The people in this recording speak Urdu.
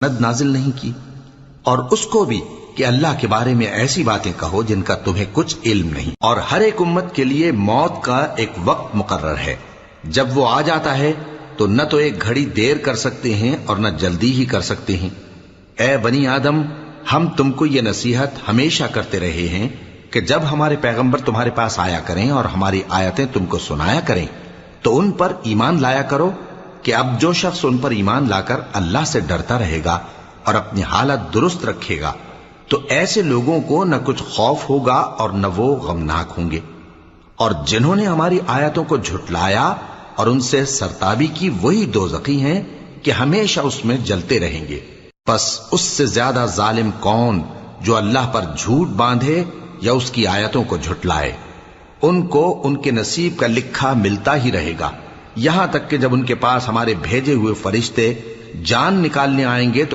ند نازل نہیں کی، اور اس کو بھی کہ اللہ کے بارے میں ایسی باتیں کہو جن کا تمہیں کچھ علم نہیں، اور ہر ایک امت کے لیے موت کا ایک وقت مقرر ہے، جب وہ آ جاتا ہے تو نہ تو ایک گھڑی دیر کر سکتے ہیں اور نہ جلدی ہی کر سکتے ہیں۔ اے بنی آدم، ہم تم کو یہ نصیحت ہمیشہ کرتے رہے ہیں کہ جب ہمارے پیغمبر تمہارے پاس آیا کریں اور ہماری آیتیں تم کو سنایا کریں تو ان پر ایمان لایا کرو، کہ اب جو شخص ان پر ایمان لا کر اللہ سے ڈرتا رہے گا اور اپنی حالت درست رکھے گا تو ایسے لوگوں کو نہ کچھ خوف ہوگا اور نہ وہ غمناک ہوں گے، اور جنہوں نے ہماری آیتوں کو جھٹلایا اور ان سے سرتابی کی وہی دوزخی ہیں کہ ہمیشہ اس میں جلتے رہیں گے۔ پس اس سے زیادہ ظالم کون جو اللہ پر جھوٹ باندھے یا اس کی آیتوں کو جھٹلائے؟ ان کو ان کے نصیب کا لکھا ملتا ہی رہے گا، یہاں تک کہ جب ان کے پاس ہمارے بھیجے ہوئے فرشتے جان نکالنے آئیں گے تو